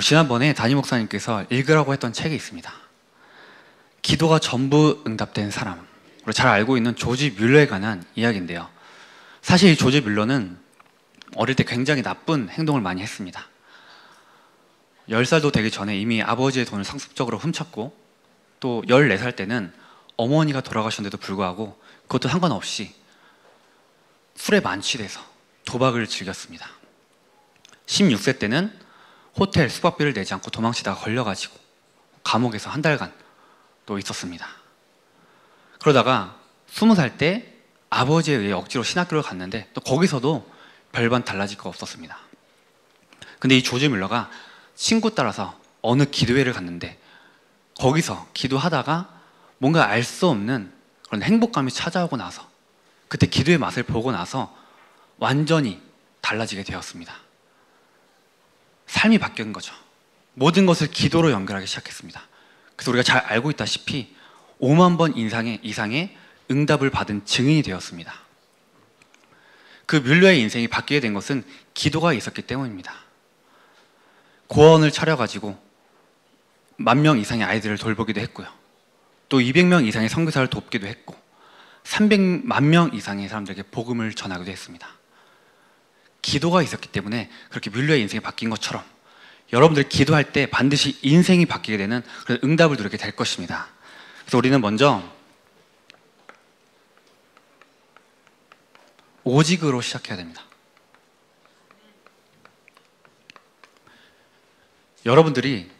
지난번에 담임 목사님께서 읽으라고 했던 책이 있습니다. 기도가 전부 응답된 사람, 우리 잘 알고 있는 조지 뮬러에 관한 이야기인데요. 사실 이 조지 뮬러는 어릴 때 굉장히 나쁜 행동을 많이 했습니다. 10살도 되기 전에 이미 아버지의 돈을 상습적으로 훔쳤고, 또 14살 때는 어머니가 돌아가셨는데도 불구하고 그것도 상관없이 술에 만취돼서 도박을 즐겼습니다. 16세 때는 호텔 숙박비를 내지 않고 도망치다가 걸려가지고 감옥에서 한 달간 또 있었습니다. 그러다가 20살 때 아버지에 의해 억지로 신학교를 갔는데 또 거기서도 별반 달라질 거 없었습니다. 근데 이 조지 뮬러가 친구 따라서 어느 기도회를 갔는데 거기서 기도하다가 뭔가 알 수 없는 그런 행복감이 찾아오고 나서, 그때 기도의 맛을 보고 나서 완전히 달라지게 되었습니다. 삶이 바뀐 거죠. 모든 것을 기도로 연결하기 시작했습니다. 그래서 우리가 잘 알고 있다시피 5만 번 이상의 응답을 받은 증인이 되었습니다. 그 뮬러의 인생이 바뀌게 된 것은 기도가 있었기 때문입니다. 고아원을 차려가지고 10,000명 이상의 아이들을 돌보기도 했고요. 또 200명 이상의 선교사를 돕기도 했고 300만 명 이상의 사람들에게 복음을 전하기도 했습니다. 기도가 있었기 때문에 그렇게 뮬러의 인생이 바뀐 것처럼 여러분들 기도할 때 반드시 인생이 바뀌게 되는 그런 응답을 누리게 될 것입니다. 그래서 우리는 먼저 오직으로 시작해야 됩니다. 여러분들이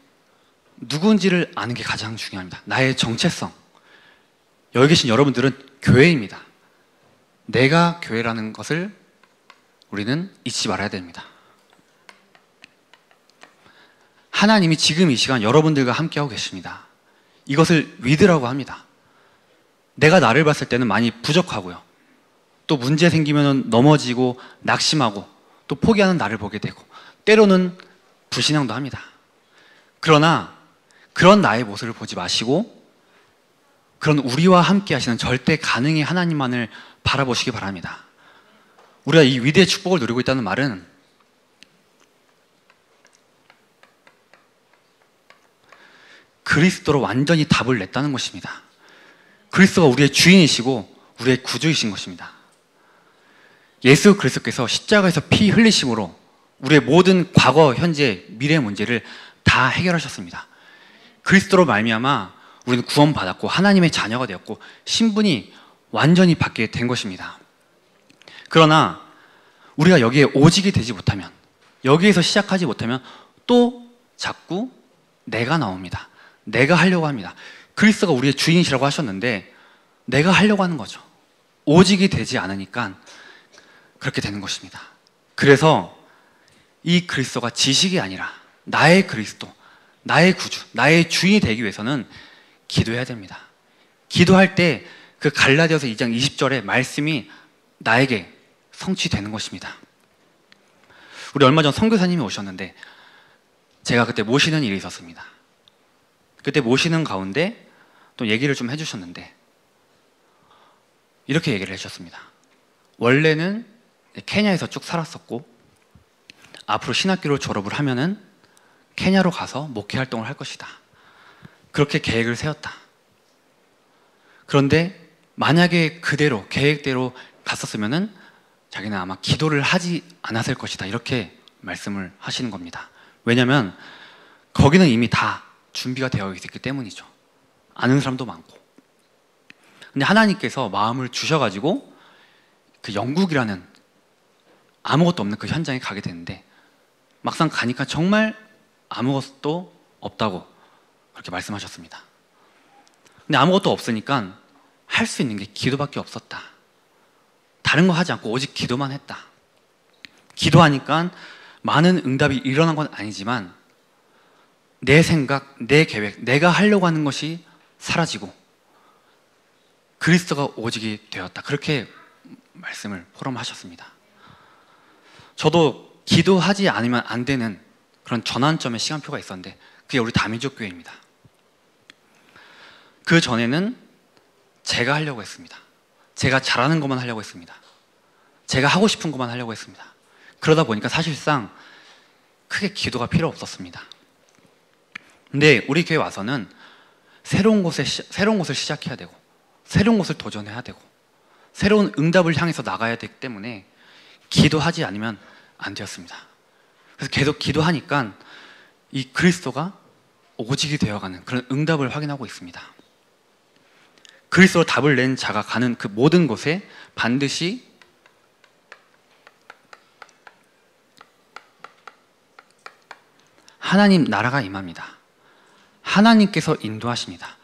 누군지를 아는 게 가장 중요합니다. 나의 정체성. 여기 계신 여러분들은 교회입니다. 내가 교회라는 것을 우리는 잊지 말아야 됩니다. 하나님이 지금 이 시간 여러분들과 함께하고 계십니다. 이것을 위드라고 합니다. 내가 나를 봤을 때는 많이 부족하고요. 또 문제 생기면 넘어지고 낙심하고 또 포기하는 나를 보게 되고 때로는 불신앙도 합니다. 그러나 그런 나의 모습을 보지 마시고 그런 우리와 함께 하시는 절대 가능의 하나님만을 바라보시기 바랍니다. 우리가 이 위대의 축복을 누리고 있다는 말은 그리스도로 완전히 답을 냈다는 것입니다. 그리스도가 우리의 주인이시고 우리의 구주이신 것입니다. 예수 그리스도께서 십자가에서 피 흘리심으로 우리의 모든 과거, 현재, 미래의 문제를 다 해결하셨습니다. 그리스도로 말미암아 우리는 구원받았고 하나님의 자녀가 되었고 신분이 완전히 바뀌게 된 것입니다. 그러나 우리가 여기에 오직이 되지 못하면, 여기에서 시작하지 못하면 또 자꾸 내가 나옵니다. 내가 하려고 합니다. 그리스도가 우리의 주인이시라고 하셨는데 내가 하려고 하는 거죠. 오직이 되지 않으니까 그렇게 되는 것입니다. 그래서 이 그리스도가 지식이 아니라 나의 그리스도, 나의 구주, 나의 주인이 되기 위해서는 기도해야 됩니다. 기도할 때 그 갈라디아서 2장 20절의 말씀이 나에게 성취되는 것입니다. 우리 얼마 전 선교사님이 오셨는데 제가 그때 모시는 일이 있었습니다. 그때 모시는 가운데 또 얘기를 좀 해주셨는데 이렇게 얘기를 해주셨습니다. 원래는 케냐에서 쭉 살았었고 앞으로 신학교를 졸업을 하면은 케냐로 가서 목회 활동을 할 것이다. 그렇게 계획을 세웠다. 그런데 만약에 그대로 계획대로 갔었으면은 자기는 아마 기도를 하지 않았을 것이다. 이렇게 말씀을 하시는 겁니다. 왜냐하면 거기는 이미 다 준비가 되어 있기 때문이죠. 아는 사람도 많고. 근데 하나님께서 마음을 주셔가지고 그 영국이라는 아무것도 없는 그 현장에 가게 되는데 막상 가니까 정말 아무것도 없다고 그렇게 말씀하셨습니다. 근데 아무것도 없으니까 할 수 있는 게 기도밖에 없었다. 다른 거 하지 않고 오직 기도만 했다. 기도하니까 많은 응답이 일어난 건 아니지만 내 생각, 내 계획, 내가 하려고 하는 것이 사라지고 그리스도가 오직이 되었다. 그렇게 말씀을 포럼하셨습니다. 저도 기도하지 않으면 안 되는 그런 전환점의 시간표가 있었는데 그게 우리 다민족교회입니다. 그 전에는 제가 하려고 했습니다. 제가 잘하는 것만 하려고 했습니다. 제가 하고 싶은 것만 하려고 했습니다. 그러다 보니까 사실상 크게 기도가 필요 없었습니다. 근데 우리 교회 와서는 새로운 곳을 시작해야 되고, 새로운 곳을 도전해야 되고, 새로운 응답을 향해서 나가야 되기 때문에 기도하지 않으면 안 되었습니다. 그래서 계속 기도하니까 이 그리스도가 오직이 되어가는 그런 응답을 확인하고 있습니다. 그리스도로 답을 낸 자가 가는 그 모든 곳에 반드시 하나님 나라가 임합니다. 하나님께서 인도하십니다.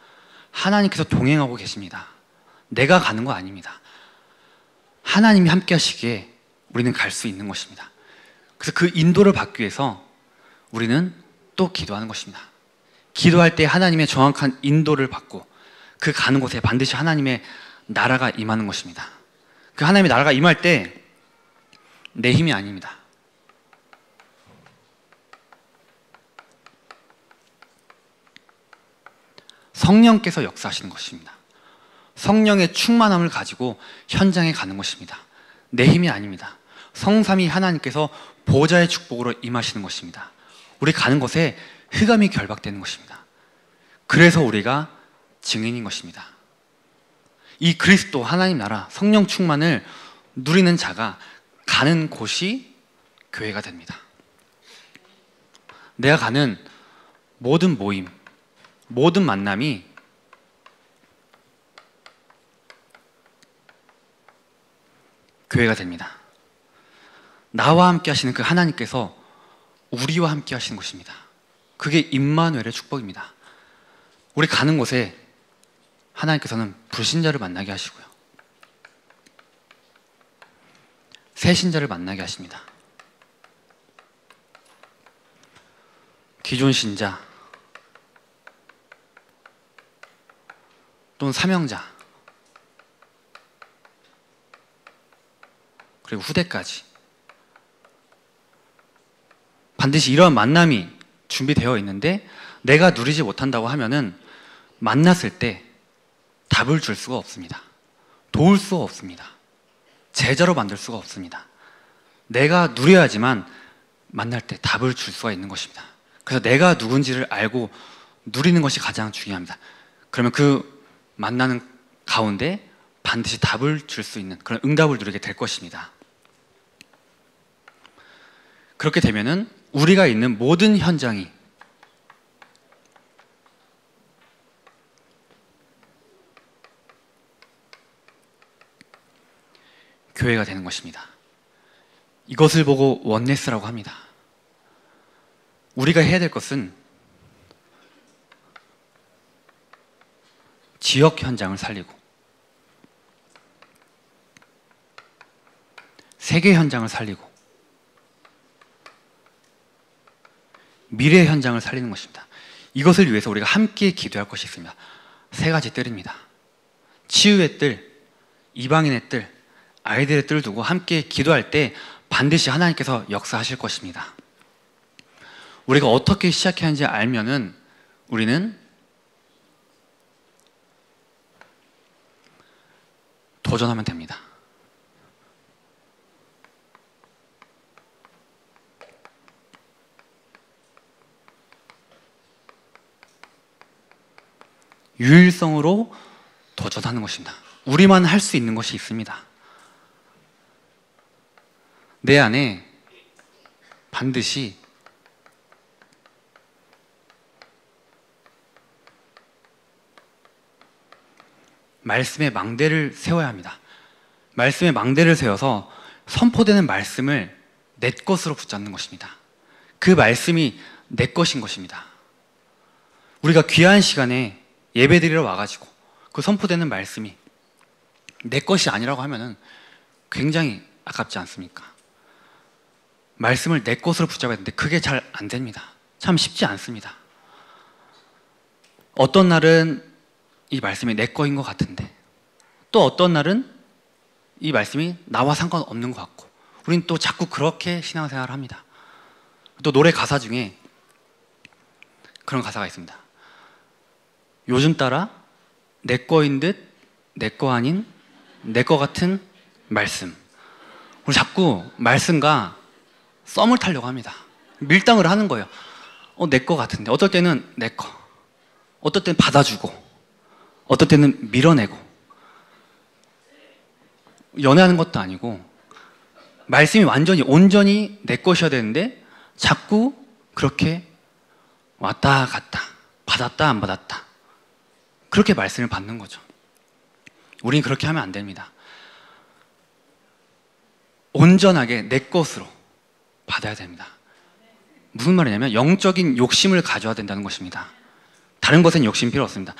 하나님께서 동행하고 계십니다. 내가 가는 거 아닙니다. 하나님이 함께 하시기에 우리는 갈 수 있는 것입니다. 그래서 그 인도를 받기 위해서 우리는 또 기도하는 것입니다. 기도할 때 하나님의 정확한 인도를 받고 그 가는 곳에 반드시 하나님의 나라가 임하는 것입니다. 그 하나님의 나라가 임할 때 내 힘이 아닙니다. 성령께서 역사하시는 것입니다. 성령의 충만함을 가지고 현장에 가는 것입니다. 내 힘이 아닙니다. 성삼위 하나님께서 보좌의 축복으로 임하시는 것입니다. 우리 가는 곳에 흑암이 결박되는 것입니다. 그래서 우리가 증인인 것입니다. 이 그리스도 하나님 나라 성령 충만을 누리는 자가 가는 곳이 교회가 됩니다. 내가 가는 모든 모임, 모든 만남이 교회가 됩니다. 나와 함께 하시는 그 하나님께서 우리와 함께 하시는 것입니다. 그게 임마누엘의 축복입니다. 우리 가는 곳에 하나님께서는 불신자를 만나게 하시고요, 새신자를 만나게 하십니다. 기존 신자 또는 사명자 그리고 후대까지 반드시 이러한 만남이 준비되어 있는데 내가 누리지 못한다고 하면은 만났을 때 답을 줄 수가 없습니다. 도울 수가 없습니다. 제자로 만들 수가 없습니다. 내가 누려야지만 만날 때 답을 줄 수가 있는 것입니다. 그래서 내가 누군지를 알고 누리는 것이 가장 중요합니다. 그러면 그 만나는 가운데 반드시 답을 줄 수 있는 그런 응답을 누리게 될 것입니다. 그렇게 되면은 우리가 있는 모든 현장이 교회가 되는 것입니다. 이것을 보고 원네스라고 합니다. 우리가 해야 될 것은 지역 현장을 살리고 세계 현장을 살리고 미래 현장을 살리는 것입니다. 이것을 위해서 우리가 함께 기도할 것이 있습니다. 세 가지 뜰입니다. 치유의 뜰, 이방인의 뜰, 아이들의 뜰을 두고 함께 기도할 때 반드시 하나님께서 역사하실 것입니다. 우리가 어떻게 시작해야 하는지 알면은 우리는 도전하면 됩니다. 유일성으로 도전하는 것입니다. 우리만 할 수 있는 것이 있습니다. 내 안에 반드시 말씀의 망대를 세워야 합니다. 말씀의 망대를 세워서 선포되는 말씀을 내 것으로 붙잡는 것입니다. 그 말씀이 내 것인 것입니다. 우리가 귀한 시간에 예배드리러 와가지고 그 선포되는 말씀이 내 것이 아니라고 하면은 굉장히 아깝지 않습니까? 말씀을 내 것으로 붙잡아야 되는데 그게 잘 안 됩니다. 참 쉽지 않습니다. 어떤 날은 이 말씀이 내 거인 것 같은데 또 어떤 날은 이 말씀이 나와 상관없는 것 같고 우린 또 자꾸 그렇게 신앙생활을 합니다. 또 노래 가사 중에 그런 가사가 있습니다. 요즘 따라 내 거인 듯 내 거 아닌 내 거 같은 말씀. 우리 자꾸 말씀과 썸을 타려고 합니다. 밀당을 하는 거예요. 내 거 같은데, 어떨 때는 내 거, 어떨 때는 받아주고, 어떨 때는 밀어내고. 연애하는 것도 아니고 말씀이 완전히 온전히 내 것이어야 되는데 자꾸 그렇게 왔다 갔다, 받았다 안 받았다, 그렇게 말씀을 받는 거죠. 우리는 그렇게 하면 안 됩니다. 온전하게 내 것으로 받아야 됩니다. 무슨 말이냐면 영적인 욕심을 가져야 된다는 것입니다. 다른 것엔 욕심 필요 없습니다.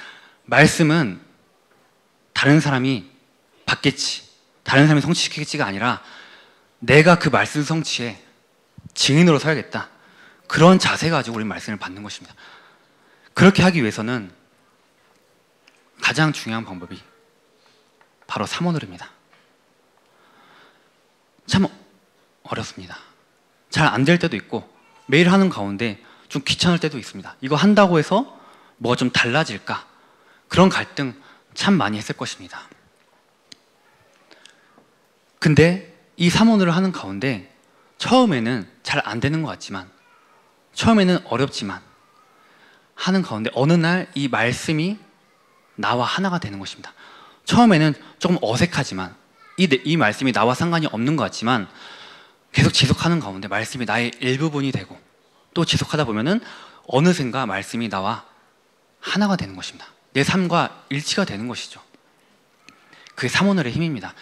말씀은 다른 사람이 받겠지, 다른 사람이 성취시키겠지가 아니라 내가 그 말씀 성취에 증인으로 서야겠다, 그런 자세 가지고 우리 말씀을 받는 것입니다. 그렇게 하기 위해서는 가장 중요한 방법이 바로 사모늘입니다. 참 어렵습니다. 잘 안 될 때도 있고 매일 하는 가운데 좀 귀찮을 때도 있습니다. 이거 한다고 해서 뭐가 좀 달라질까? 그런 갈등 참 많이 했을 것입니다. 근데 이 사모늘을 하는 가운데 처음에는 잘 안 되는 것 같지만, 처음에는 어렵지만 하는 가운데 어느 날 이 말씀이 나와 하나가 되는 것입니다. 처음에는 조금 어색하지만 이 말씀이 나와 상관이 없는 것 같지만 계속 지속하는 가운데 말씀이 나의 일부분이 되고, 또 지속하다 보면은 어느샌가 말씀이 나와 하나가 되는 것입니다. 내 삶과 일치가 되는 것이죠. 그게 사모늘의 힘입니다.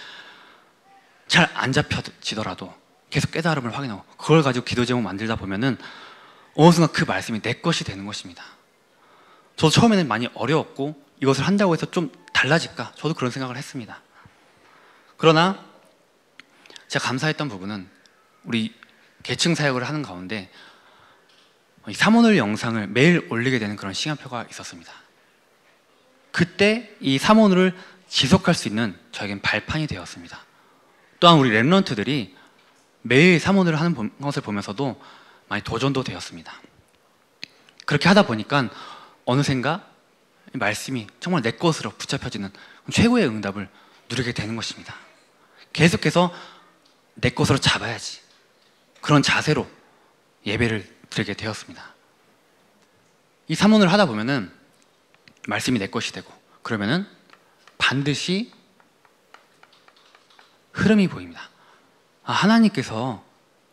잘 안 잡혀지더라도 계속 깨달음을 확인하고 그걸 가지고 기도 제목 만들다 보면은 어느 순간 그 말씀이 내 것이 되는 것입니다. 저도 처음에는 많이 어려웠고 이것을 한다고 해서 좀 달라질까? 저도 그런 생각을 했습니다. 그러나 제가 감사했던 부분은 우리 계층 사역을 하는 가운데 이 사모늘 영상을 매일 올리게 되는 그런 시간표가 있었습니다. 그때 이 사모늘을 지속할 수 있는 저에겐 발판이 되었습니다. 또한 우리 렘넌트들이 매일 사모늘을 하는 것을 보면서도 많이 도전도 되었습니다. 그렇게 하다 보니까 어느샌가 말씀이 정말 내 것으로 붙잡혀지는 최고의 응답을 누리게 되는 것입니다. 계속해서 내 것으로 잡아야지, 그런 자세로 예배를 드리게 되었습니다. 이 사모늘을 하다 보면은 말씀이 내 것이 되고, 그러면은 반드시 흐름이 보입니다. 아, 하나님께서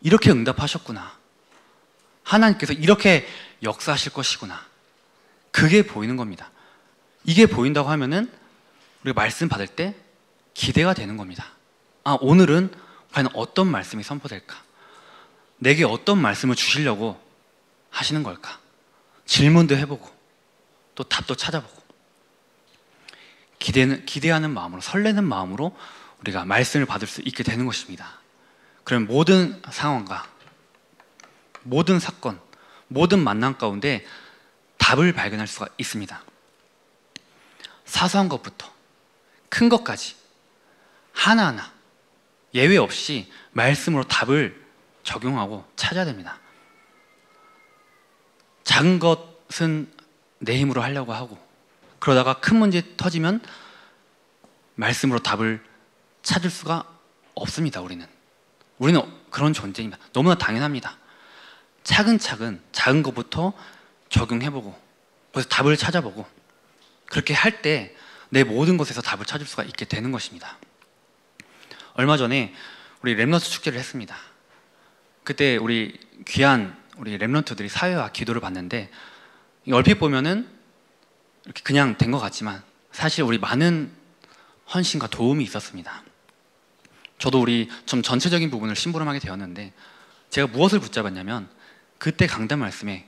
이렇게 응답하셨구나, 하나님께서 이렇게 역사하실 것이구나, 그게 보이는 겁니다. 이게 보인다고 하면은 우리가 말씀 받을 때 기대가 되는 겁니다. 아, 오늘은 과연 어떤 말씀이 선포될까? 내게 어떤 말씀을 주시려고 하시는 걸까? 질문도 해보고 또 답도 찾아보고, 기대하는 마음으로, 설레는 마음으로 우리가 말씀을 받을 수 있게 되는 것입니다. 그럼 모든 상황과 모든 사건, 모든 만남 가운데 답을 발견할 수가 있습니다. 사소한 것부터 큰 것까지 하나하나 예외 없이 말씀으로 답을 적용하고 찾아야 됩니다. 작은 것은 내 힘으로 하려고 하고, 그러다가 큰 문제 터지면 말씀으로 답을 찾을 수가 없습니다. 우리는 그런 존재입니다. 너무나 당연합니다. 차근차근 작은 것부터 적용해보고 그래서 답을 찾아보고, 그렇게 할 때 내 모든 것에서 답을 찾을 수가 있게 되는 것입니다. 얼마 전에 우리 렘넌트 축제를 했습니다. 그때 우리 귀한 우리 렘넌트들이 사회와 기도를 받는데, 얼핏 보면은 이렇게 그냥 된 것 같지만 사실 우리 많은 헌신과 도움이 있었습니다. 저도 우리 좀 전체적인 부분을 심부름하게 되었는데, 제가 무엇을 붙잡았냐면 그때 강단 말씀에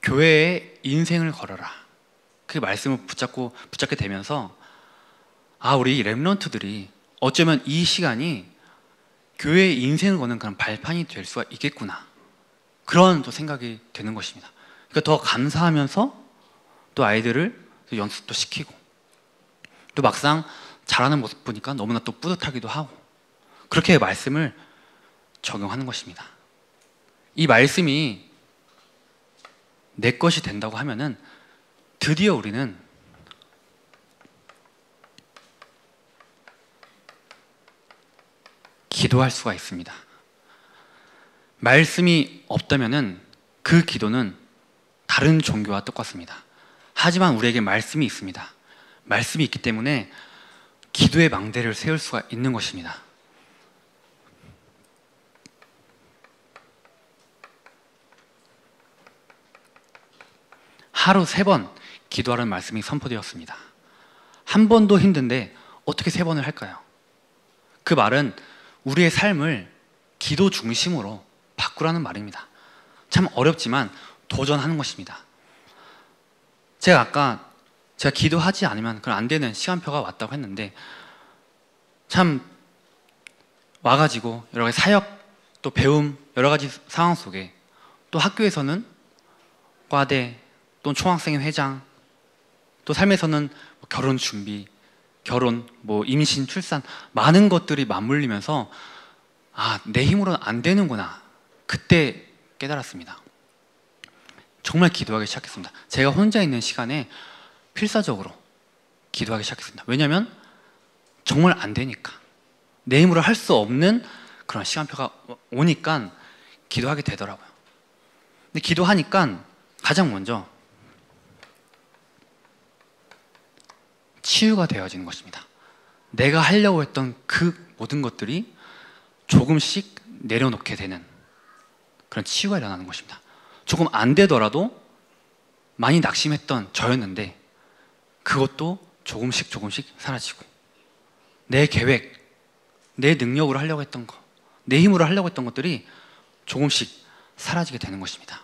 교회의 인생을 걸어라, 그 말씀을 붙잡게 되면서 아, 우리 렘넌트들이 어쩌면 이 시간이 교회의 인생을 거는 그런 발판이 될 수가 있겠구나, 그런 또 생각이 되는 것입니다. 그러니까 더 감사하면서 또 아이들을 또 연습도 시키고, 또 막상 잘하는 모습 보니까 너무나 또 뿌듯하기도 하고, 그렇게 말씀을 적용하는 것입니다. 이 말씀이 내 것이 된다고 하면은 드디어 우리는 기도할 수가 있습니다. 말씀이 없다면은 그 기도는 다른 종교와 똑같습니다. 하지만 우리에게 말씀이 있습니다. 말씀이 있기 때문에 기도의 망대를 세울 수가 있는 것입니다. 하루 3번 기도하라는 말씀이 선포되었습니다. 한 번도 힘든데 어떻게 3번을 할까요? 그 말은 우리의 삶을 기도 중심으로 바꾸라는 말입니다. 참 어렵지만 도전하는 것입니다. 제가 기도하지 않으면 그건 안 되는 시간표가 왔다고 했는데, 참 와가지고 여러 가지 사역, 또 배움, 여러 가지 상황 속에, 또 학교에서는 과대, 또 총학생회 회장, 또 삶에서는 결혼 준비, 결혼, 임신, 출산, 많은 것들이 맞물리면서 내 힘으로는 안 되는구나, 그때 깨달았습니다. 정말 기도하기 시작했습니다. 제가 혼자 있는 시간에 필사적으로 기도하기 시작했습니다. 왜냐하면 정말 안 되니까, 내 힘으로 할 수 없는 그런 시간표가 오니까 기도하게 되더라고요. 근데 기도하니까 가장 먼저 치유가 되어지는 것입니다. 내가 하려고 했던 그 모든 것들이 조금씩 내려놓게 되는 그런 치유가 일어나는 것입니다. 조금 안 되더라도 많이 낙심했던 저였는데 그것도 조금씩 사라지고, 내 계획, 내 능력으로 하려고 했던 거, 내 힘으로 하려고 했던 것들이 조금씩 사라지게 되는 것입니다.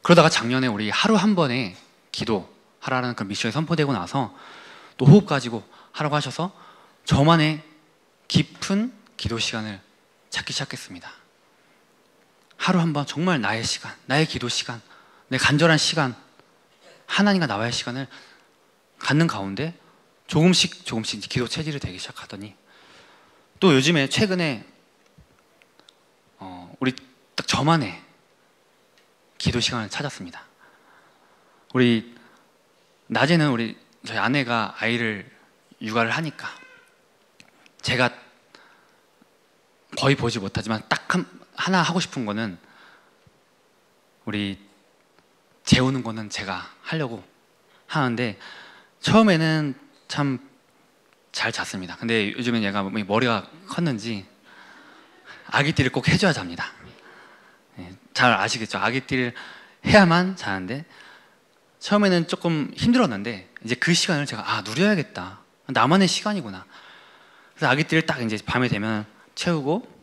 그러다가 작년에 우리 하루 한 번에 기도하라는 그 미션이 선포되고 나서 또 호흡 가지고 하라고 하셔서 저만의 깊은 기도 시간을 찾기 시작했습니다. 하루 한 번 정말 나의 시간, 나의 기도 시간, 내 간절한 시간, 하나님과 나와의 시간을 갖는 가운데 조금씩 기도 체질이 되기 시작하더니, 또 요즘에 최근에 우리 딱 저만의 기도 시간을 찾았습니다. 우리 낮에는 저희 아내가 아이를 육아를 하니까 제가 거의 보지 못하지만 딱 하나 하고 싶은 거는, 우리 재우는 거는 제가 하려고 하는데, 처음에는 참 잘 잤습니다. 근데 요즘엔 얘가 머리가 컸는지 아기띠를 꼭 해줘야 잡니다. 잘 아시겠죠? 아기띠를 해야만 자는데, 처음에는 조금 힘들었는데 이제 그 시간을 제가 누려야겠다, 나만의 시간이구나. 그래서 아기띠를 딱 이제 밤에 되면 채우고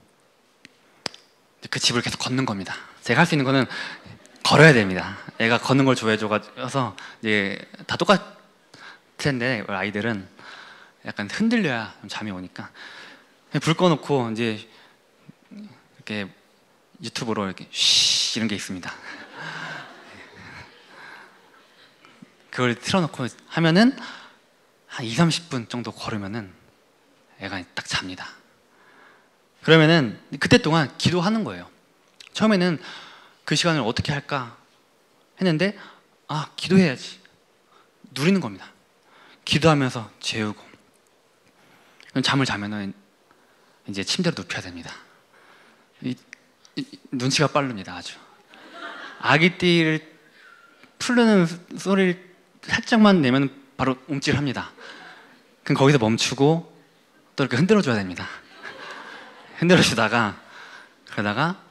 그 집을 계속 걷는 겁니다. 제가 할 수 있는 거는 걸어야 됩니다. 애가 걷는 걸 좋아해줘서 이제 다 똑같을 텐데, 아이들은 약간 흔들려야 잠이 오니까 불 꺼놓고 이제 이렇게 유튜브로 이렇게 쉬 이런 게 있습니다. 그걸 틀어놓고 하면은 한 20-30분 정도 걸으면은 애가 딱 잡니다. 그러면은 그때 동안 기도하는 거예요. 처음에는 그 시간을 어떻게 할까 했는데, 기도해야지, 누리는 겁니다. 기도하면서 재우고, 잠을 자면은 이제 침대로 눕혀야 됩니다. 눈치가 빠릅니다. 아주. 아기띠를 풀르는 소리를 살짝만 내면 바로 움찔합니다. 그럼 거기서 멈추고 또 이렇게 흔들어줘야 됩니다. 흔들어주다가 그러다가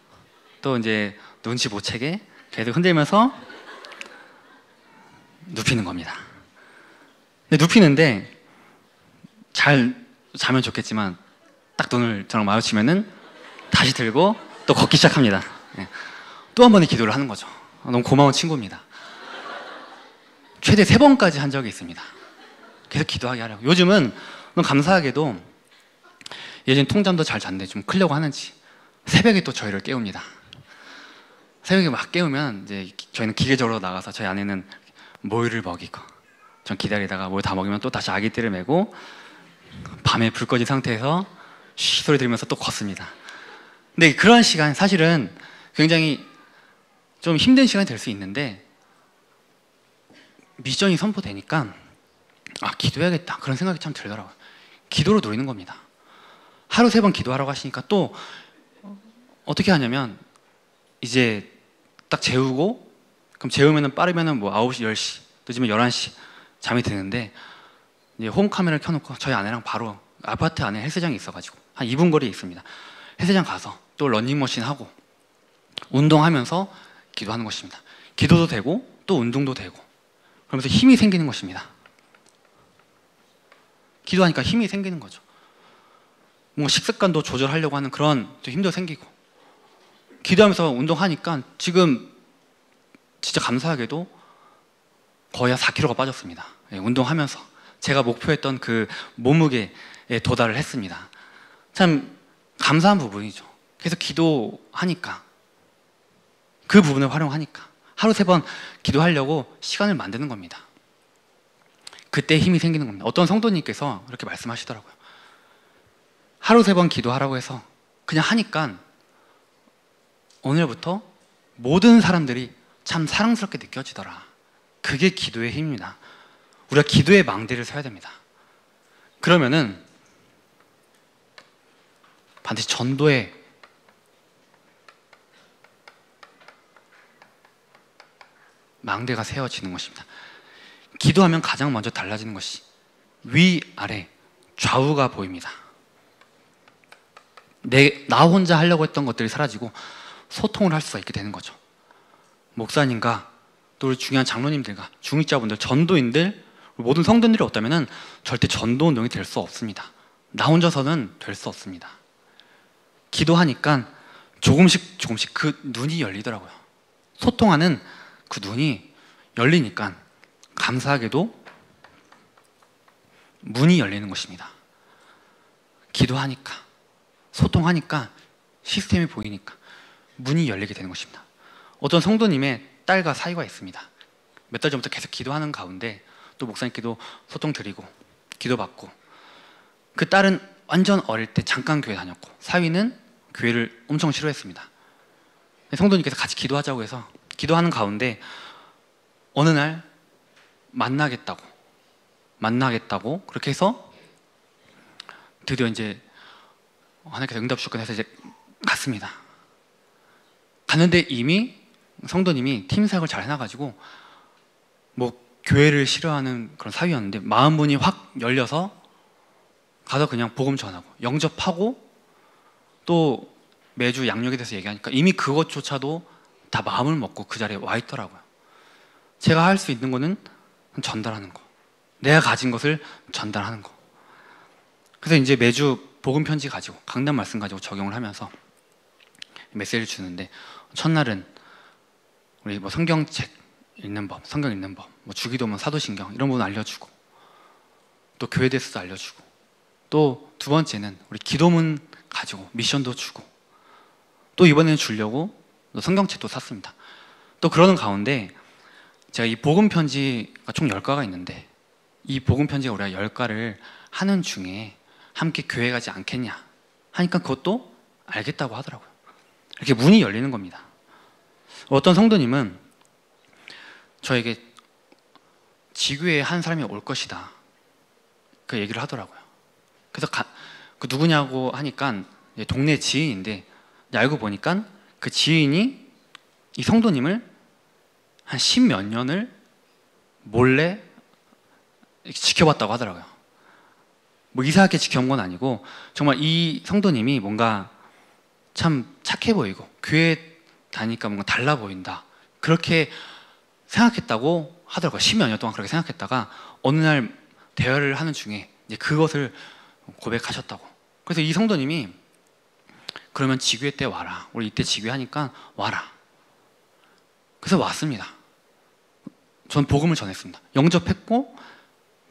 또 이제 눈치 못 채게 계속 흔들면서 눕히는 겁니다. 근데 눕히는데 잘 자면 좋겠지만 딱 눈을 저랑 마주치면은 다시 들고 또 걷기 시작합니다. 또 한 번의 기도를 하는 거죠. 너무 고마운 친구입니다. 최대 3번까지 한 적이 있습니다. 계속 기도하게 하려고. 요즘은 너무 감사하게도 예전 통잠도 잘 잤는데 좀 크려고 하는지 새벽에 또 저희를 깨웁니다. 새벽에 막 깨우면 이제 저희는 기계적으로 나가서 저희 아내는 모유를 먹이고, 전 기다리다가 모유 다 먹이면 또 다시 아기띠를 메고 밤에 불 꺼진 상태에서 쉬 소리 들으면서 또 걷습니다. 근데 그런 시간 사실은 굉장히 좀 힘든 시간이 될 수 있는데, 미션이 선포되니까 기도해야겠다 그런 생각이 참 들더라고요. 기도로 누리는 겁니다. 하루 3번 기도하라고 하시니까 또 어떻게 하냐면, 이제 딱 재우고 그럼 재우면은 빠르면은 뭐 9시, 10시, 늦으면 11시 잠이 드는데 이제 홈 카메라를 켜놓고 저희 아내랑 바로 아파트 안에 헬스장이 있어가지고 한 2분 거리에 있습니다. 헬스장 가서 또 러닝머신 하고 운동하면서 기도하는 것입니다. 기도도 되고 또 운동도 되고 그러면서 힘이 생기는 것입니다. 기도하니까 힘이 생기는 거죠. 뭐 식습관도 조절하려고 하는 그런 또 힘도 생기고 기도하면서 운동하니까 지금 진짜 감사하게도 거의 한 4kg가 빠졌습니다. 예, 운동하면서 제가 목표했던 그 몸무게에 도달을 했습니다. 참 감사한 부분이죠. 그래서 기도하니까 그 부분을 활용하니까 하루 3번 기도하려고 시간을 만드는 겁니다. 그때 힘이 생기는 겁니다. 어떤 성도님께서 이렇게 말씀하시더라고요. 하루 3번 기도하라고 해서 그냥 하니까 오늘부터 모든 사람들이 참 사랑스럽게 느껴지더라. 그게 기도의 힘입니다. 우리가 기도의 망대를 서야 됩니다. 그러면은 반드시 전도의 망대가 세워지는 것입니다. 기도하면 가장 먼저 달라지는 것이 위, 아래, 좌우가 보입니다. 나 혼자 하려고 했던 것들이 사라지고 소통을 할 수가 있게 되는 거죠. 목사님과 또 우리 중요한 장로님들과 중직자분들, 전도인들, 모든 성도들이 없다면 절대 전도 운동이 될 수 없습니다. 나 혼자서는 될 수 없습니다. 기도하니까 조금씩 그 눈이 열리더라고요. 소통하는 그 눈이 열리니까 감사하게도 문이 열리는 것입니다. 기도하니까 소통하니까 시스템이 보이니까 문이 열리게 되는 것입니다. 어떤 성도님의 딸과 사이가 있습니다. 몇 달 전부터 계속 기도하는 가운데 또 목사님께도 소통 드리고 기도받고 그 딸은 완전 어릴 때 잠깐 교회 다녔고 사위는 교회를 엄청 싫어했습니다. 성도님께서 같이 기도하자고 해서 기도하는 가운데 어느 날 만나겠다고 그렇게 해서 드디어 이제 하나님께서 응답 주셨건 해서 이제 갔습니다. 갔는데 이미 성도님이 팀 사역을 잘 해놔가지고 뭐 교회를 싫어하는 그런 사위였는데 마음문이 확 열려서 가서 그냥 복음 전하고 영접하고 또 매주 양육에 대해서 얘기하니까 이미 그것조차도 다 마음을 먹고 그 자리에 와 있더라고요. 제가 할 수 있는 거는 전달하는 거, 내가 가진 것을 전달하는 거. 그래서 이제 매주 복음 편지 가지고 강단 말씀 가지고 적용을 하면서 메시지를 주는데 첫날은 우리 뭐 성경책 읽는 법, 성경 읽는 법, 뭐 주기도문, 사도신경 이런 부분 알려주고 또 교회에 대해서도 알려주고 또 두 번째는 우리 기도문 가지고 미션도 주고 또 이번에는 주려고 또 성경책도 샀습니다. 또 그러는 가운데 제가 이 복음 편지가 총 10가가 있는데 이 복음 편지가 우리가 10가를 하는 중에 함께 교회 가지 않겠냐 하니까 그것도 알겠다고 하더라고요. 이렇게 문이 열리는 겁니다. 어떤 성도님은 저에게 지교에 한 사람이 올 것이다 그 얘기를 하더라고요. 그래서 그 누구냐고 하니까 동네 지인인데 알고 보니까 그 지인이 이 성도님을 한 10몇 년을 몰래 지켜봤다고 하더라고요. 뭐 이상하게 지켜본 건 아니고 정말 이 성도님이 뭔가 참 착해 보이고 교회 다니까 뭔가 달라 보인다 그렇게 생각했다고 하더라고요. 10몇 년 동안 그렇게 생각했다가 어느 날 대화를 하는 중에 이제 그것을 고백하셨다고. 그래서 이 성도님이 그러면 지교회 때 와라. 우리 이때 지교회 하니까 와라. 그래서 왔습니다. 전 복음을 전했습니다. 영접했고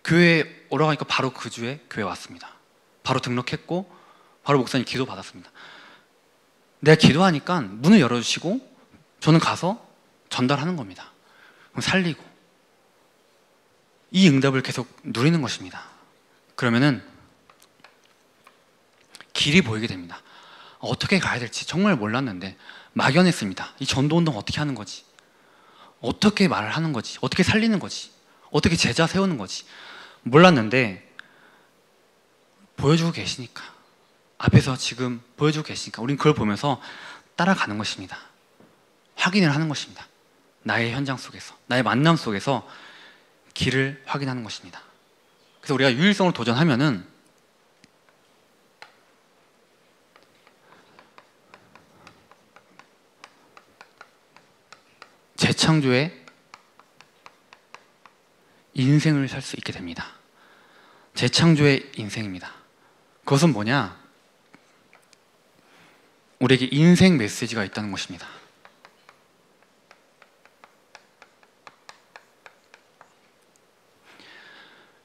교회에 오라고 하니까 바로 그 주에 교회 왔습니다. 바로 등록했고 바로 목사님 기도 받았습니다. 내가 기도하니까 문을 열어주시고 저는 가서 전달하는 겁니다. 살리고 이 응답을 계속 누리는 것입니다. 그러면은 길이 보이게 됩니다. 어떻게 가야 될지 정말 몰랐는데 막연했습니다. 이 전도운동 어떻게 하는 거지? 어떻게 말을 하는 거지? 어떻게 살리는 거지? 어떻게 제자 세우는 거지? 몰랐는데 보여주고 계시니까 앞에서 지금 보여주고 계시니까 우린 그걸 보면서 따라가는 것입니다. 확인을 하는 것입니다. 나의 현장 속에서, 나의 만남 속에서 길을 확인하는 것입니다. 그래서 우리가 유일성을 도전하면은 재창조의 인생을 살 수 있게 됩니다. 재창조의 인생입니다. 그것은 뭐냐? 우리에게 인생 메시지가 있다는 것입니다.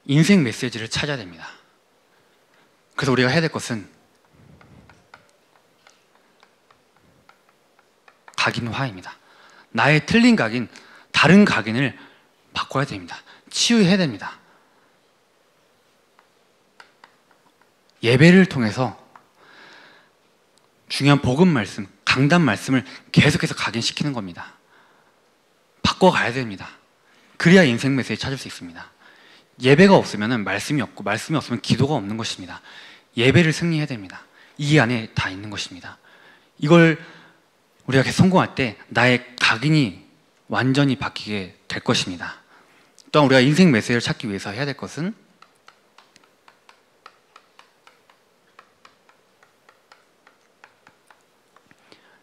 인생 메시지를 찾아야 됩니다. 그래서 우리가 해야 될 것은 각인화입니다. 나의 틀린 각인, 다른 각인을 바꿔야 됩니다. 치유해야 됩니다. 예배를 통해서 중요한 복음 말씀, 강단 말씀을 계속해서 각인시키는 겁니다. 바꿔가야 됩니다. 그래야 인생 메시지 찾을 수 있습니다. 예배가 없으면 말씀이 없고, 말씀이 없으면 기도가 없는 것입니다. 예배를 승리해야 됩니다. 이 안에 다 있는 것입니다. 이걸 우리가 계속 성공할 때 나의 각인이 완전히 바뀌게 될 것입니다. 또한 우리가 인생 메시지를 찾기 위해서 해야 될 것은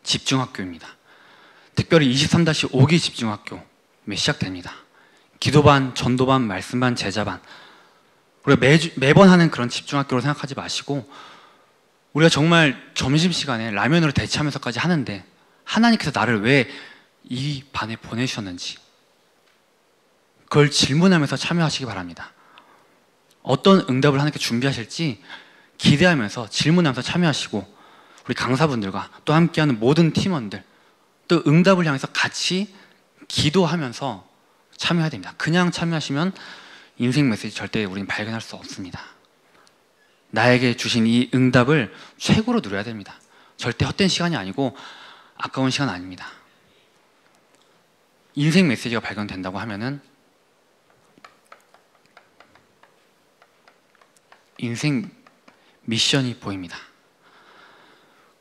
집중학교입니다. 특별히 23-5기 집중학교 시작됩니다. 기도반, 전도반, 말씀반, 제자반. 우리가 매번 하는 그런 집중학교로 생각하지 마시고, 우리가 정말 점심시간에 라면으로 대체하면서까지 하는데 하나님께서 나를 왜 이 반에 보내주셨는지 그걸 질문하면서 참여하시기 바랍니다. 어떤 응답을 하나님께 준비하실지 기대하면서 질문하면서 참여하시고, 우리 강사분들과 또 함께하는 모든 팀원들, 또 응답을 향해서 같이 기도하면서 참여해야 됩니다. 그냥 참여하시면 인생 메시지 절대 우리는 발견할 수 없습니다. 나에게 주신 이 응답을 최고로 누려야 됩니다. 절대 헛된 시간이 아니고 아까운 시간 아닙니다. 인생 메시지가 발견된다고 하면은 인생 미션이 보입니다.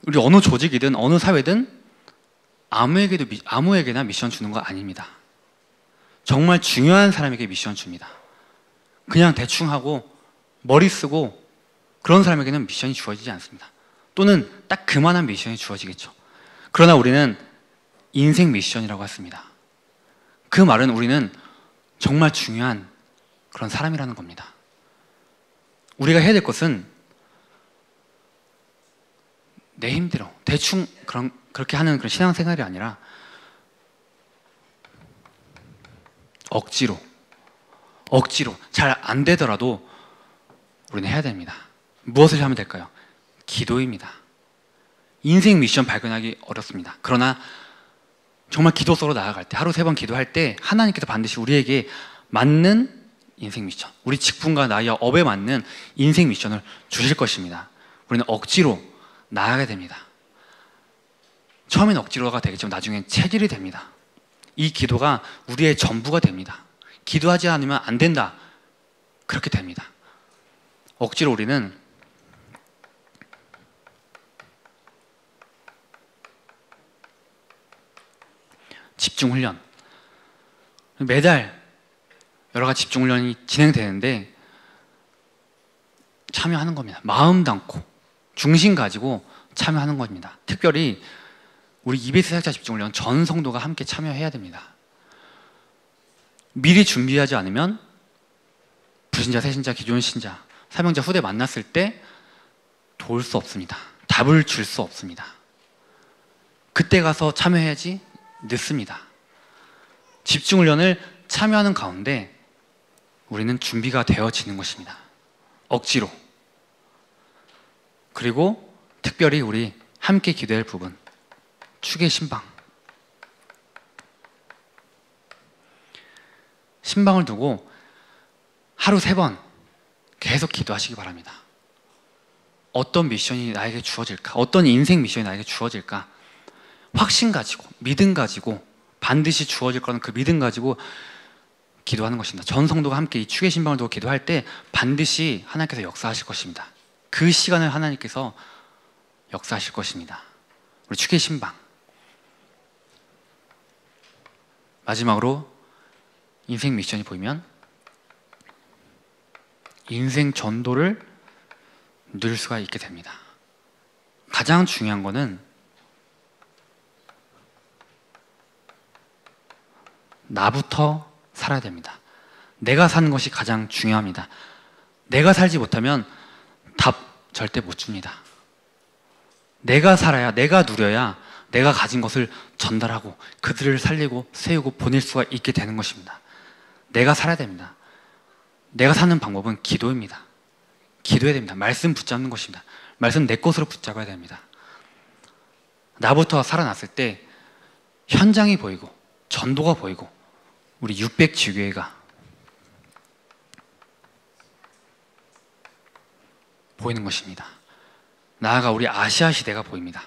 우리 어느 조직이든 어느 사회든 아무에게나 미션 주는 거 아닙니다. 정말 중요한 사람에게 미션 줍니다. 그냥 대충 하고 머리 쓰고 그런 사람에게는 미션이 주어지지 않습니다. 또는 딱 그만한 미션이 주어지겠죠. 그러나 우리는 인생 미션이라고 했습니다. 그 말은 우리는 정말 중요한 그런 사람이라는 겁니다. 우리가 해야 될 것은 내 힘대로 대충 그렇게 하는 그런 신앙생활이 아니라 억지로 잘 안 되더라도 우리는 해야 됩니다. 무엇을 하면 될까요? 기도입니다. 인생 미션 발견하기 어렵습니다. 그러나 정말 기도 속으로 나아갈 때, 하루 3번 기도할 때 하나님께서 반드시 우리에게 맞는 인생 미션, 우리 직분과 나이와 업에 맞는 인생 미션을 주실 것입니다. 우리는 억지로 나아가게 됩니다. 처음엔 억지로가 되겠지만 나중엔 체질이 됩니다. 이 기도가 우리의 전부가 됩니다. 기도하지 않으면 안 된다, 그렇게 됩니다. 억지로 우리는 집중훈련, 매달 여러 가지 집중훈련이 진행되는데 참여하는 겁니다. 마음 담고 중심 가지고 참여하는 겁니다. 특별히 우리 EBS 사역자 집중훈련 전 성도가 함께 참여해야 됩니다. 미리 준비하지 않으면 불신자, 새신자, 기존 신자, 사명자, 후대 만났을 때 도울 수 없습니다. 답을 줄 수 없습니다. 그때 가서 참여해야지 늦습니다. 집중훈련을 참여하는 가운데 우리는 준비가 되어지는 것입니다. 억지로. 그리고 특별히 우리 함께 기도할 부분, 축의 신방. 신방을 두고 하루 3번 계속 기도하시기 바랍니다. 어떤 미션이 나에게 주어질까? 어떤 인생 미션이 나에게 주어질까? 확신 가지고, 믿음 가지고, 반드시 주어질 거는 그 믿음 가지고 기도하는 것입니다. 전 성도가 함께 이 축의 신방을 두고 기도할 때 반드시 하나님께서 역사하실 것입니다. 그 시간을 하나님께서 역사하실 것입니다. 우리 축의 신방. 마지막으로 인생 미션이 보이면 인생 전도를 누릴 수가 있게 됩니다. 가장 중요한 거는 나부터 살아야 됩니다. 내가 사는 것이 가장 중요합니다. 내가 살지 못하면 답 절대 못 줍니다. 내가 살아야, 내가 누려야 내가 가진 것을 전달하고 그들을 살리고 세우고 보낼 수가 있게 되는 것입니다. 내가 살아야 됩니다. 내가 사는 방법은 기도입니다. 기도해야 됩니다. 말씀 붙잡는 것입니다. 말씀 내 것으로 붙잡아야 됩니다. 나부터 살아났을 때 현장이 보이고 전도가 보이고 우리 600지교회가 보이는 것입니다. 나아가 우리 아시아 시대가 보입니다.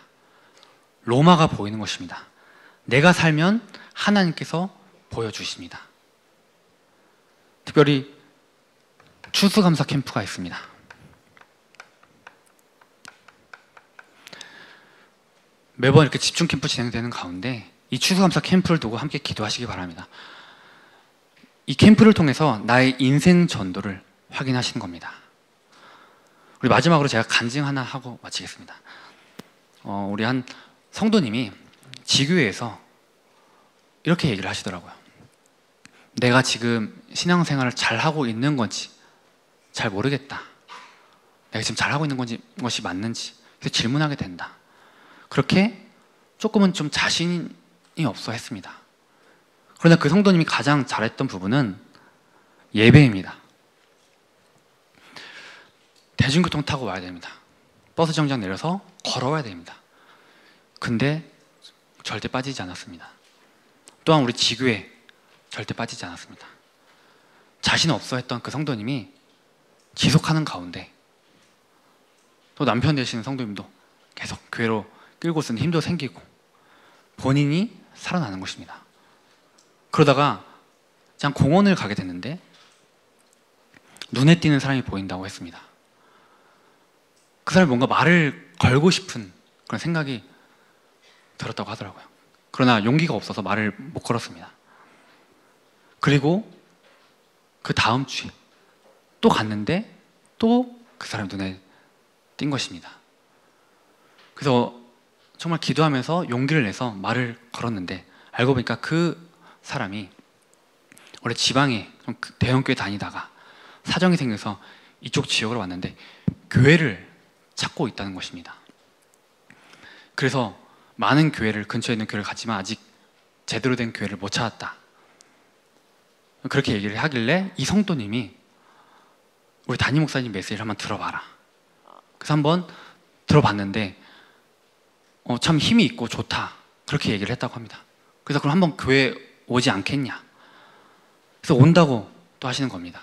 로마가 보이는 것입니다. 내가 살면 하나님께서 보여주십니다. 특별히 추수감사 캠프가 있습니다. 매번 이렇게 집중 캠프 진행되는 가운데 이 추수감사 캠프를 두고 함께 기도하시기 바랍니다. 이 캠프를 통해서 나의 인생 전도를 확인하시는 겁니다. 우리 마지막으로 제가 간증 하나 하고 마치겠습니다. 우리 한 성도님이 지교회에서 이렇게 얘기를 하시더라고요. 내가 지금 신앙생활을 잘하고 있는 건지 잘 모르겠다. 내가 지금 잘하고 있는 것이 맞는지 그래서 질문하게 된다. 그렇게 조금은 좀 자신이 없어 했습니다. 그러나 그 성도님이 가장 잘했던 부분은 예배입니다. 대중교통 타고 와야 됩니다. 버스 정류장 내려서 걸어와야 됩니다. 근데 절대 빠지지 않았습니다. 또한 우리 지교회 절대 빠지지 않았습니다. 자신 없어 했던 그 성도님이 지속하는 가운데 또 남편 되시는 성도님도 계속 교회로 끌고 쓰는 힘도 생기고 본인이 살아나는 것입니다. 그러다가 그냥 공원을 가게 됐는데 눈에 띄는 사람이 보인다고 했습니다. 그 사람이 뭔가 말을 걸고 싶은 그런 생각이 들었다고 하더라고요. 그러나 용기가 없어서 말을 못 걸었습니다. 그리고 그 다음 주에 또 갔는데 또 그 사람 눈에 띈 것입니다. 그래서 정말 기도하면서 용기를 내서 말을 걸었는데 알고 보니까 그 사람이 원래 지방에 좀 대형교회 다니다가 사정이 생겨서 이쪽 지역으로 왔는데 교회를 찾고 있다는 것입니다. 그래서 많은 교회를 근처에 있는 교회를 갔지만 아직 제대로 된 교회를 못 찾았다. 그렇게 얘기를 하길래 이 성도님이 우리 담임 목사님 메시지를 한번 들어봐라. 그래서 한번 들어봤는데 참 힘이 있고 좋다. 그렇게 얘기를 했다고 합니다. 그래서 그럼 한번 교회 오지 않겠냐. 그래서 온다고 또 하시는 겁니다.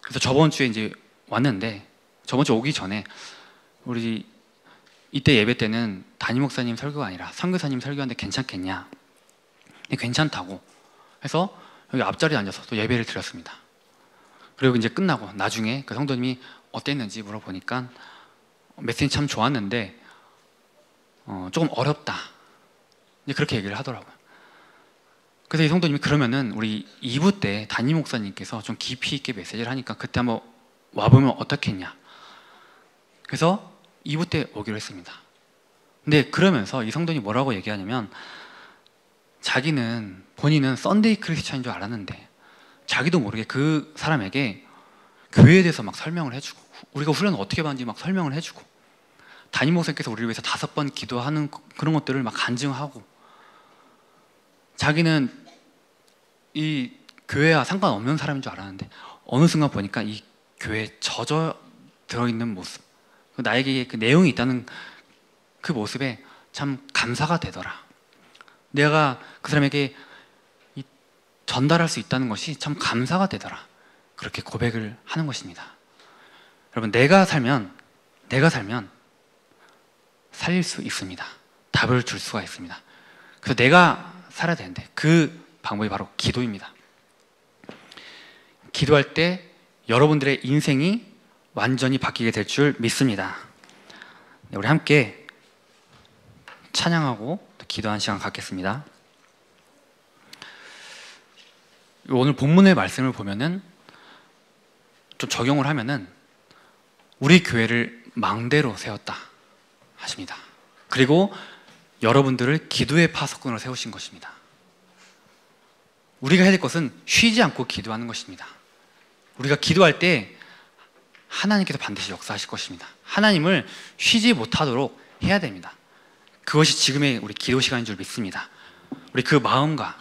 그래서 저번 주에 이제 왔는데 저번 주 오기 전에 우리 이때 예배 때는 담임 목사님 설교가 아니라 선교사님 설교하는데 괜찮겠냐. 괜찮다고 해서 여기 앞자리에 앉아서 또 예배를 드렸습니다. 그리고 이제 끝나고 나중에 그 성도님이 어땠는지 물어보니까 메시지 참 좋았는데 조금 어렵다. 이제 그렇게 얘기를 하더라고요. 그래서 이 성도님이 그러면은 우리 2부 때 담임 목사님께서 좀 깊이 있게 메시지를 하니까 그때 한번 와보면 어떻겠냐. 그래서 2부 때 오기로 했습니다. 근데 그러면서 이 성도님이 뭐라고 얘기하냐면 본인은 썬데이 크리스찬인 줄 알았는데 자기도 모르게 그 사람에게 교회에 대해서 막 설명을 해주고 우리가 훈련을 어떻게 받는지 막 설명을 해주고 담임 목사님께서 우리를 위해서 5번 기도하는 그런 것들을 막 간증하고 자기는 이 교회와 상관없는 사람인 줄 알았는데 어느 순간 보니까 이 교회에 젖어 들어있는 모습 나에게 그 내용이 있다는 그 모습에 참 감사가 되더라. 내가 그 사람에게 전달할 수 있다는 것이 참 감사가 되더라. 그렇게 고백을 하는 것입니다. 여러분 내가 살면 살릴 수 있습니다. 답을 줄 수가 있습니다. 그래서 내가 살아야 되는데 그 방법이 바로 기도입니다. 기도할 때 여러분들의 인생이 완전히 바뀌게 될 줄 믿습니다. 우리 함께 찬양하고 기도하는 시간 갖겠습니다. 오늘 본문의 말씀을 보면은 좀 적용을 하면은 우리 교회를 망대로 세웠다 하십니다. 그리고 여러분들을 기도의 파수꾼으로 세우신 것입니다. 우리가 해야 될 것은 쉬지 않고 기도하는 것입니다. 우리가 기도할 때 하나님께서 반드시 역사하실 것입니다. 하나님을 쉬지 못하도록 해야 됩니다. 그것이 지금의 우리 기도 시간인 줄 믿습니다. 우리 그 마음과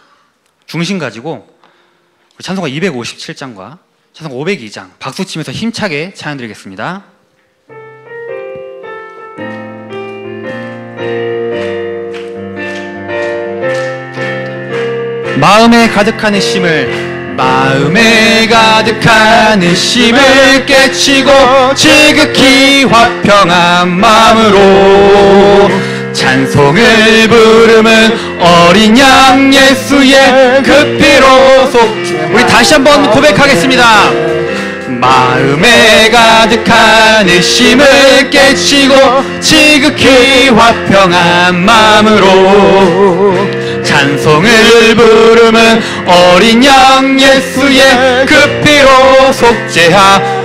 중심 가지고 우리 찬송가 257장과 찬송가 502장 박수 치면서 힘차게 찬양 드리겠습니다. 마음에 가득한 의심을 깨치고 지극히 화평한 마음으로 찬송을 부르는 어린 양 예수의 그 피로 우리 다시 한번 고백하겠습니다. 마음에 가득한 의심을 깨치고 지극히 화평한 마음으로 찬송을 부르는 어린 양 예수의 그 피로 속죄함